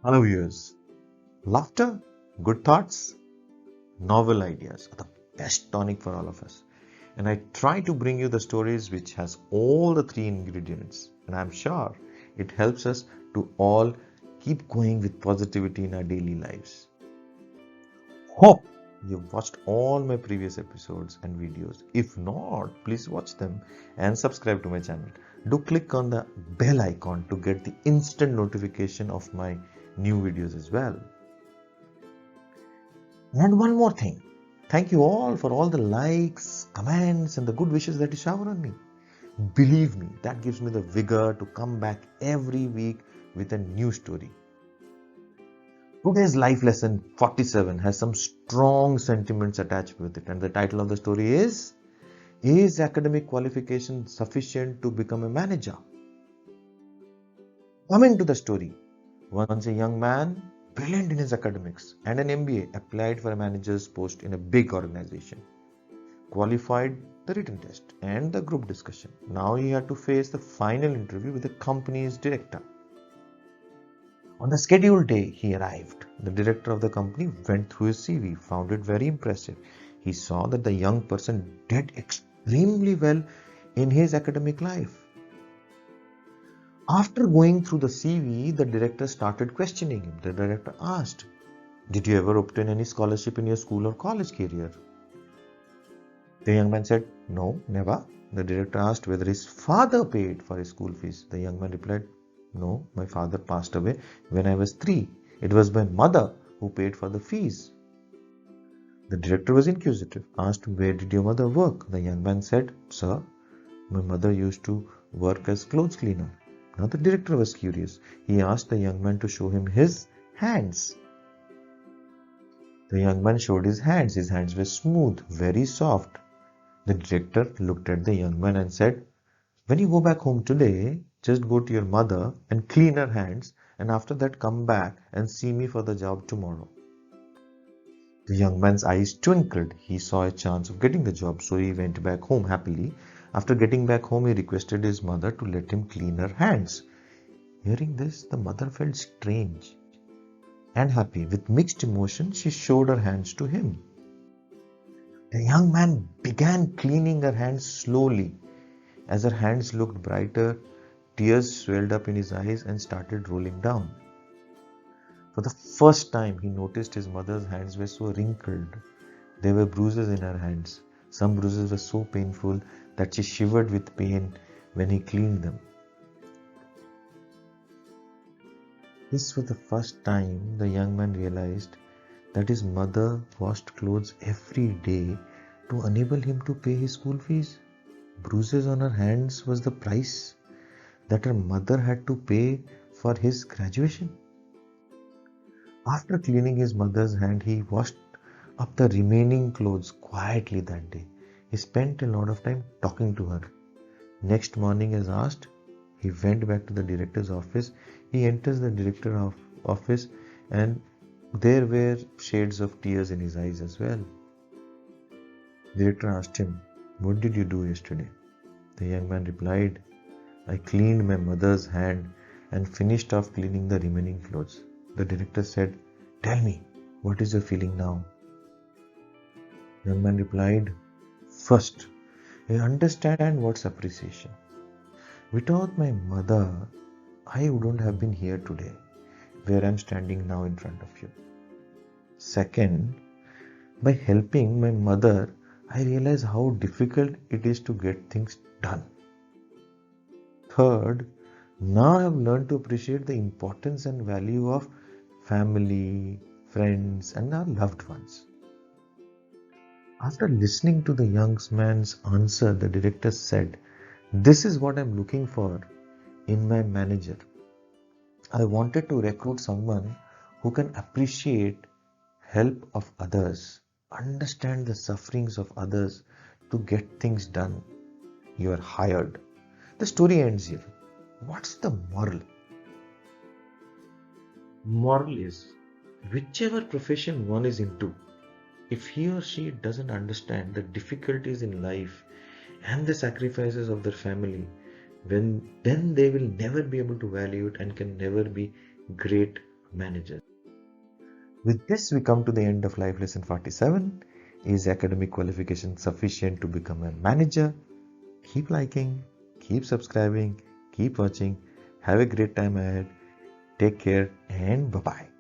Hello, viewers. Laughter, good thoughts, novel ideas are the best tonic for all of us. And I try to bring you the stories which has all the three ingredients. And I'm sure it helps us to all keep going with positivity in our daily lives. Hope you've watched all my previous episodes and videos. If not, please watch them and subscribe to my channel. Do click on the bell icon to get the instant notification of my new videos as well. And one more thing. Thank you all for all the likes, comments, and the good wishes that you shower on me. Believe me, that gives me the vigor to come back every week with a new story. Today's life lesson 47 has some strong sentiments attached with it, and the title of the story is academic qualification sufficient to become a manager? Coming to the story, once a young man, brilliant in his academics and an MBA, applied for a manager's post in a big organization, qualified the written test and the group discussion. Now he had to face the final interview with the company's director. On the scheduled day, he arrived. The director of the company went through his CV, found it very impressive. He saw that the young person did extremely well in his academic life. After going through the CV, the director started questioning him. The director asked, "Did you ever obtain any scholarship in your school or college career?" The young man said, "No, never." The director asked whether his father paid for his school fees. The young man replied, "No, my father passed away when I was 3. It was my mother who paid for the fees." The director was inquisitive, asked, "Where did your mother work?" The young man said, "Sir, my mother used to work as clothes cleaner." Now the director was curious. He asked the young man to show him his hands. The young man showed his hands. His hands were smooth, very soft. The director looked at the young man and said, "When you go back home today, just go to your mother and clean her hands, and after that come back and see me for the job tomorrow." The young man's eyes twinkled. He saw a chance of getting the job, so he went back home happily. After getting back home, he requested his mother to let him clean her hands. Hearing this, the mother felt strange and happy. With mixed emotions, she showed her hands to him. The young man began cleaning her hands slowly. As her hands looked brighter, tears swelled up in his eyes and started rolling down. For the first time, he noticed his mother's hands were so wrinkled. There were bruises in her hands. Some bruises were so painful that she shivered with pain when he cleaned them. This was the first time the young man realized that his mother washed clothes every day to enable him to pay his school fees. Bruises on her hands was the price that her mother had to pay for his graduation. After cleaning his mother's hand, he washed up the remaining clothes quietly that day. He spent a lot of time talking to her. Next morning, as asked, he went back to the director's office. He enters the director's office, and there were shades of tears in his eyes as well. The director asked him, "What did you do yesterday?" The young man replied, "I cleaned my mother's hand and finished off cleaning the remaining clothes." The director said, "Tell me, what is your feeling now?" The young man replied, "First, I understand what's appreciation. Without my mother, I wouldn't have been here today, where I'm standing now in front of you. Second, by helping my mother, I realize how difficult it is to get things done. Third, now I have learned to appreciate the importance and value of family, friends, and our loved ones." After listening to the young man's answer, the director said, "This is what I'm looking for in my manager. I wanted to recruit someone who can appreciate help of others, understand the sufferings of others to get things done. You are hired." The story ends here. What's the moral? Moral is, whichever profession one is into, if he or she doesn't understand the difficulties in life and the sacrifices of their family, then they will never be able to value it and can never be great managers. With this, we come to the end of life lesson 47. Is academic qualification sufficient to become a manager? Keep liking, keep subscribing, keep watching. Have a great time ahead. Take care and bye-bye.